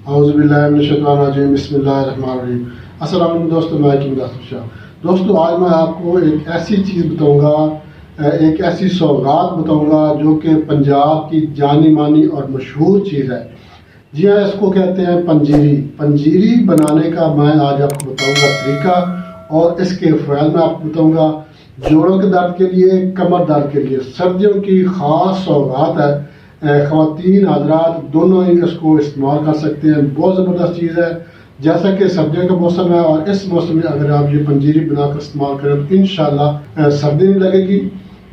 अऊज़ुबिल्लाहिमिनश्शैतानिर्रजीम बिस्मिल्लाहिर्रहमानिर्रहीम। अस्सलाम वालेकुम दोस्तों, मैं हकीम दासुर शाह। दोस्तों, आज मैं आपको एक ऐसी चीज़ बताऊंगा, एक ऐसी सौगात बताऊंगा जो कि पंजाब की जानी मानी और मशहूर चीज़ है। जी हाँ, इसको कहते हैं पंजीरी। पंजीरी बनाने का मैं आज आपको बताऊंगा तरीका, और इसके फ़ायदे मैं आपको बताऊंगा। जोड़ों के दर्द के लिए, कमर दर्द के लिए सर्दियों की ख़ास सौगात है। ख़वातीन हज़रात दोनों ही इसको इस्तेमाल कर सकते हैं। बहुत ज़बरदस्त चीज़ है। जैसा कि सर्दियों का मौसम है और इस मौसम में अगर आप ये पंजीरी बनाकर इस्तेमाल करें तो इंशाल्लाह सर्दी नहीं लगेगी।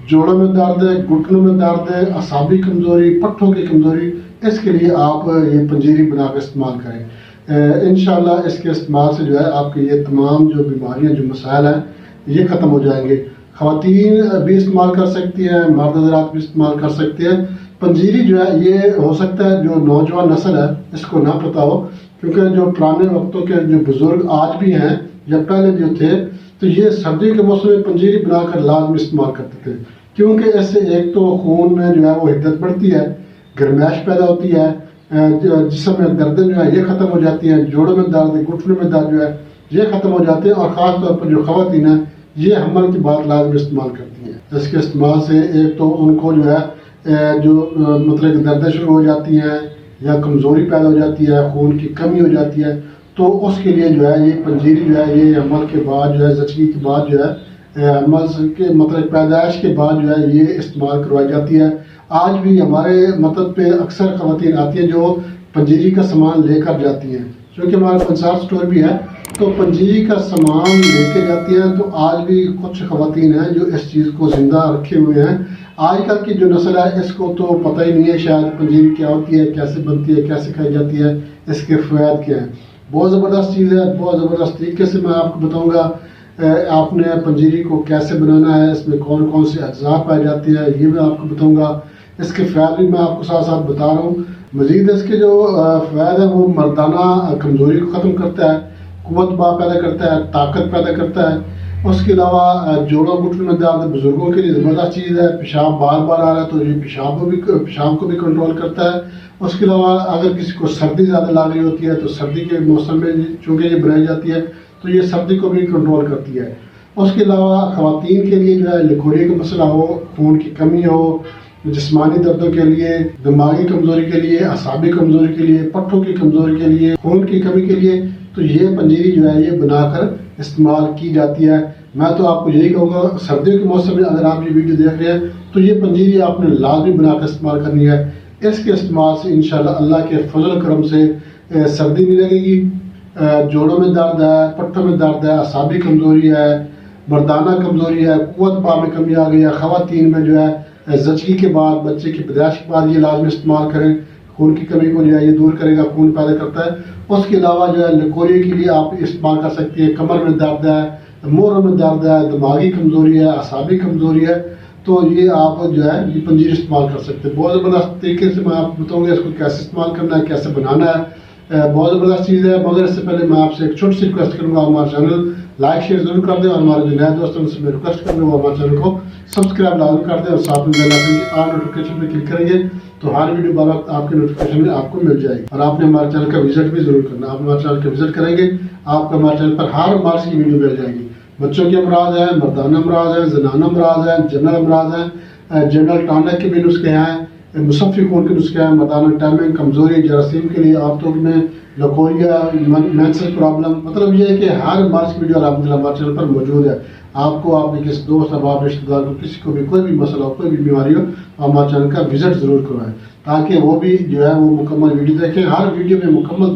जोड़ों में दर्द है, घुटनों में दर्द है, असाबी कमज़ोरी, पट्ठों की कमज़ोरी, इसके लिए आप ये पंजीरी बनाकर इस्तेमाल करें। इंशाल्लाह इसके इस्तेमाल से जो है आपके ये तमाम जो बीमारियाँ, जो मसाइल हैं, ये ख़त्म हो जाएंगे। ख़वातीन भी इस्तेमाल कर सकती हैं, मर्द हज़रात भी इस्तेमाल कर सकते हैं। पंजीरी जो है ये हो सकता है जो नौजवान नस्ल है इसको ना पता हो, क्योंकि जो पुराने वक्तों के जो बुजुर्ग आज भी हैं या पहले जो थे, तो ये सर्दी के मौसम में पंजीरी बनाकर लाजमी इस्तेमाल करते थे। क्योंकि इससे एक तो खून में जो है वो हिद्दत बढ़ती है, गर्माइश पैदा होती है, जिस्म में दर्दें जो है ये ख़त्म हो जाती हैं, जोड़ों में दर्द, घुटनों में दर्द जो है ये ख़त्म हो जाते हैं। और ख़ास तौर पर जो ख़वातीन हैं ये हमल के बाद लाजमी इस्तेमाल करती हैं। इसके इस्तेमाल से एक तो उनको जो है मतलब दर्दें शुरू हो जाती हैं या कमज़ोरी पैदा हो जाती है, खून की कमी हो जाती है, तो उसके लिए जो है ये पंजीरी जो है ये हमल के बाद जो है, ज़चगी के बाद जो है, हमल के मतलब पैदाइश के बाद जो है ये इस्तेमाल करवाई जाती है। आज भी हमारे मतलब पे अक्सर ख़वातीन आती हैं जो पंजीरी का सामान लेकर जाती हैं, क्योंकि हमारा पंसार स्टोर भी है, तो पंजीरी का सामान लेके जाती हैं। तो आज भी कुछ ख़वातीन हैं जो इस चीज़ को ज़िंदा रखे हुए हैं। आजकल की जो नस्ल है इसको तो पता ही नहीं है शायद पंजीरी क्या होती है, कैसे बनती है, कैसे खाई जाती है, इसके फ़वाइद क्या हैं। बहुत ज़बरदस्त चीज़ है, बहुत ज़बरदस्त तरीके से मैं आपको बताऊँगा आपने पंजीरी को कैसे बनाना है, इसमें कौन कौन से अज्जा पाए जाते हैं, ये मैं आपको बताऊँगा। इसके फ़ायदे भी मैं आपको साथ साथ बता रहा हूँ। मज़ीद इसके जो फ़ायदे हैं वो मर्दाना कमज़ोरी को ख़त्म करता है, क़ुव्वत पैदा करता है, ताकत पैदा करता है। उसके अलावा जोड़ों घुटनों में दर्द बुजुर्गों के लिए ज़बरदस्त चीज़ है। पेशाब बार बार आ रहा है तो ये पेशाब को भी कंट्रोल करता है। उसके अलावा अगर किसी को सर्दी ज़्यादा लग रही होती है तो सर्दी के मौसम में चूँकि ये बनाई जाती है तो ये सर्दी को भी कंट्रोल करती है। उसके अलावा ख़वातीन के लिए जो है लिकोरी का मसला हो, खून की कमी हो, जिस्मानी दर्दों के लिए, दिमागी कमज़ोरी के लिए, असाबी कमज़ोरी के लिए, पट्ठों की कमज़ोरी के लिए, खून की कमी के लिए, तो ये पंजीरी जो है ये बनाकर इस्तेमाल की जाती है। मैं तो आपको यही कहूँगा, सर्दियों के मौसम में अगर आप ये वीडियो देख रहे हैं तो ये पंजीरी आपने लाजमी बनाकर इस्तेमाल करनी है। इसके इस्तेमाल से इंशाल्लाह अल्लाह के फजल करम से सर्दी नहीं लगेगी। जोड़ों में दर्द है, पट्टों में दर्द है, असाबी कमज़ोरी है, मर्दाना कमज़ोरी है, क़ुव्वत में कमी आ गई है, ख़वातीन में जो है ज़चगी के बाद, बच्चे की पैदाइश के बाद ये लाजमी इस्तेमाल करें। खून की कमी को जो है ये दूर करेगा, खून पैदा करता है। उसके अलावा जो है लिकोरी के लिए आप इस्तेमाल कर सकती है। कमर में दर्द है, मोरों में दर्द है, दिमागी कमज़ोरी है, असाबी कमज़ोरी है, तो ये आप जो है ये पंजीरी इस्तेमाल कर सकते हैं। बहुत ज़बरदस्त तरीके से मैं आपको बताऊँगा इसको कैसे इस्तेमाल करना है, कैसे बनाना है। बहुत ज़बरदस्त चीज़ है। मगर इससे पहले मैं आपसे एक छोटी सी रिक्वेस्ट करूँगा, हमारा चैनल लाइक शेयर ज़रूर कर दें, और हमारे जो नए दोस्तों से मैं रिक्वेस्ट करूँगा वो हमारे चैनल को सब्सक्राइब लाजम कर दें, और साथ में बेल आइकन की ऑल नोटिफिकेशन पर क्लिक करेंगे तो हर वीडियो बार वक्त आपके नोटिफिकेशन में आपको मिल जाएगी। और आपने हमारे चैनल का विजिट भी जरूर करना। आप हमारे चैनल का विजिट करेंगे, आपको हमारे चैनल पर हर मार्च की वीडियो मिल जाएगी। बच्चों के अमराज हैं, मर्दाना अमराज हैं, जनाना अमराज हैं, जनरल अमराज हैं, जनरल टॉनिक के भी नुस्खे हैं, मुसफ़ी खून के नुस्खे हैं, मर्दाना टाइमिंग, कमज़ोरी, जरासीम के लिए आमतौर में लकोरिया, मेंस्ट्रुअल प्रॉब्लम, मतलब ये है कि हर मार्च की वीडियो अलहमदुलिल्लाह हमारे चैनल पर मौजूद है। आपको आपके किसी दोस्त, अहबाब, रिश्तेदार को, किसी को भी कोई भी मसला हो, कोई भी बीमारी हो, हमारे चैनल का विजिट ज़रूर करवाएं, ताकि वो भी जो है वो मुकम्मल वीडियो देखें। हर वीडियो में मुकम्मल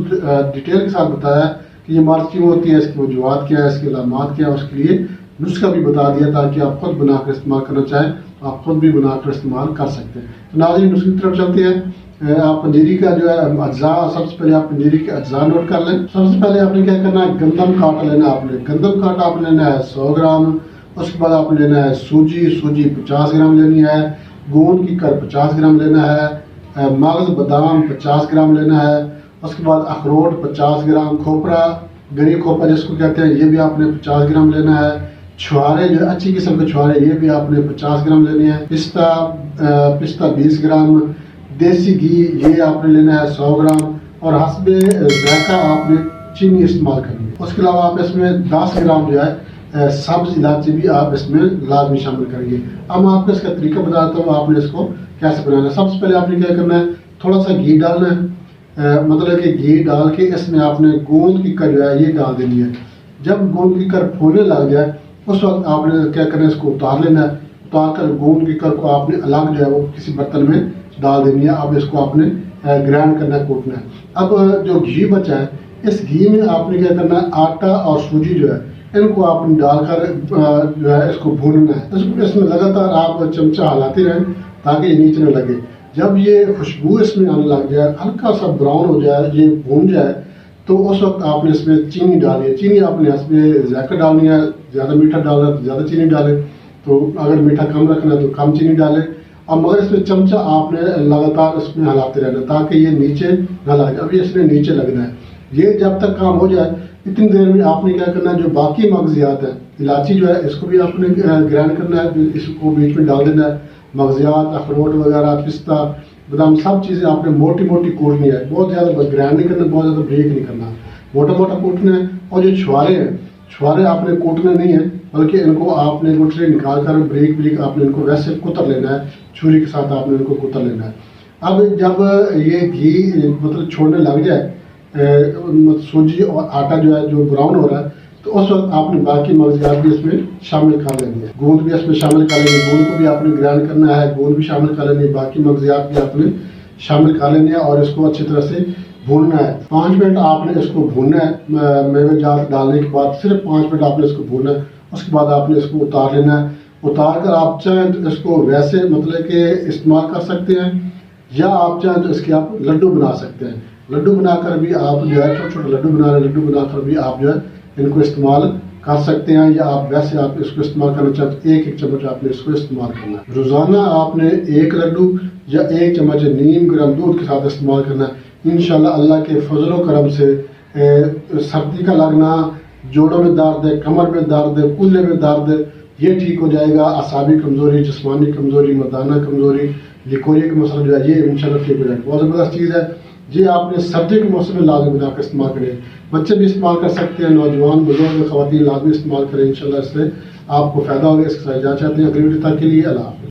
डिटेल के साथ बताया है कि ये मार्च क्यों होती है, इसकी वजूहात क्या है, इसके अलामात क्या है, उसके लिए नुस्खा भी बता दिया, ताकि आप खुद बनाकर इस्तेमाल करना चाहें आप खुद भी बनाकर इस्तेमाल कर सकते हैं। तो नाज़रीन नुस्खे की तरफ चलते हैं। आप पंजीरी का जो है अज्जा, सबसे पहले आप पंजीरी के अज्जा नोट कर लें। सबसे पहले आपने क्या करना है, गंदम का आटा लेना है। आपने गंदम का आटा आपने लेना है 100 ग्राम। उसके बाद आपने लेना है सूजी 50 ग्राम लेनी है। गोंद की कर 50 ग्राम लेना है। मगज़ बादाम 50 ग्राम लेना है। उसके बाद अखरोट 50 ग्राम। खोपरा, गरी खोपरा जिसको कहते हैं, ये भी आपने 50 ग्राम लेना है। छुहारे जो अच्छी किस्म के छुहारे, ये भी आपने 50 ग्राम लेने हैं। पिस्ता 20 ग्राम। देसी घी ये आपने लेना है 100 ग्राम। اور حسب ذائقہ آپ نے چینی استعمال کرنی ہے. اس کے علاوہ آپ اس میں 10 گرام جو ہے سبز الائچی بھی آپ اس میں لازمی شامل کریں گے. اب میں آپ کو اس کا طریقہ بتاتا ہوں آپ نے اس کو کیسے بنانا ہے. سب سے پہلے آپ نے کیا کرنا ہے، تھوڑا سا گھی ڈالنا ہے، مطلب کہ گھی ڈال کے اس میں آپ نے گوند کی کر جو ہے یہ ڈال دینی ہے. جب گوند کی کر پھولنے لگ جائے اس وقت آپ نے کیا کرنا ہے، اس کو اتار لینا ہے. اتار کر گوند کی کر کو آپ نے الگ جو ہے وہ کسی برتن میں ڈال دینی ہے. اب اس کو آپ نے گرائنڈ کرنا ہے، کوٹنا ہے. اب جو گھی بچا ہے اس گھی میں آپ نے کیا کرنا ہے، آٹا اور سوجی جو ہے ان کو آپ نے ڈال کر جو ہے اس کو بھوننا ہے. اس میں لگاتار آپ چمچہ ہلاتے رہیں تاکہ یہ نیچے نہ لگے. جب یہ خوشبو اس میں آنے لگ جائے، ہلکا سا براؤن ہو جائے، یہ بھون جائے، تو اس وقت آپ نے اس میں چینی ڈالنی ہے. چینی آپ نے اس میں ذائقہ ڈالنی ہے. زیادہ میٹھا ڈالنا ہے تو زیادہ چینی ڈالیں، تو اگر میٹھا کم رکھنا ہے تو کم چینی ڈالیں. اب مگر اس میں چمچہ آپ نے لگاتار اس میں ہلاتے رہنا تاکہ یہ نیچے نہ لگے. اب یہ اس میں نیچے لگنا ہے. یہ جب تک کام ہو جائے اتنی دیر میں آپ نے کیا کرنا ہے، جو باقی مغزیات ہیں، الائچی جو ہے اس کو بھی آپ نے گرائنڈ کرنا ہے، اس کو بیچ میں ڈال دینا ہے. مغزیات، اخروٹ وغیرہ، پستہ، بادام، سب چیزیں آپ نے موٹی موٹی کوٹنی ہے. بہت زیادہ گرائنڈ نہیں کرنا، بہت زیادہ بریک نہیں کرنا، موٹا موٹا کوٹنا ہے. اور جو چھوارے ہیں، چھوارے آپ نے کوٹنے نہیں ہیں بلکہ ان کو آپ نے گٹھلی نکال کر بریک بریک آپ نے ان کو ویسے کتر لینا ہے. چھری کے ساتھ آپ نے ان کو کتر لینا ہے. اب جب یہ گھی مطلب چھوڑنے لگ جائے، سوجی اور آٹا جو ہے جو براؤن ہو رہا ہے، تو اس وقت آپ نے باقی مغزیات بھی اس میں شامل کر لینی ہے. گوند بھی اس میں شامل کر لینی ہے، گوند کو بھی آپ نے گرائنڈ کرنا ہے، گوند بھی شامل کر لینی ہے، باقی مغزیات بھی آپ نے شامل کر لینی ہے اور اس کو اچھی طرح سے بھوننا ہے. 5 منٹ آپ نے اس کو بھوننا ہے. میوے جات ڈالنے کے بعد صرف 5 منٹ آپ نے اس کو بھوننا ہے. اس کے بعد آپ نے اس کو اتار لینا ہے. اتار کر آپ چاہیں تو اس کو ویسے مطلب کہ استعمال کر سکتے ہیں، یا آپ چاہیں تو اس کے آپ لڈو بنا سکتے ہیں. لڈو بنا کر بھی آپ جو ہے چھوٹے چھوٹے لڈو بنا رہے ہیں، لڈو بنا کر بھی آپ جو ہے ان کو استعمال کر سکتے ہیں. یا آپ ویسے آپ اس کو استعمال کرنا چاہتے ہیں، ایک ایک چمچ آپ نے اس کو استعمال کرنا ہے. روزانہ آپ نے 1 لڈو یا 1 چمچ نیم گرم دودھ کے ساتھ استعمال کرنا ہے. انشاءاللہ اللہ کے فضل و کرم سے سردی کا لگنا، جوڑوں میں درد ہے، کمر میں درد ہے، کولے میں درد ہے، یہ ٹھیک ہو جائے گا. اعصابی کمزوری، جسمانی کمزوری، مردانہ کمزوری، لیکوریا کا مسئلہ جو ہے یہ انشاءاللہ ٹھیک ہو جائے گا. بہت زبردست چیز ہے. یہ آپ نے سردی کے موسم میں لازمی بنا کر استعمال کریں. بچے بھی استعمال کر سکتے ہیں، نوجوان، بزرگ، خواتین لازمی استعمال کریں. انشاءاللہ اس سے آپ کو فائدہ ہوگا. اس کے ساتھ اجازت چاہتے ہیں. اگلی ویڈیو تک کے لیے اللہ حافظ.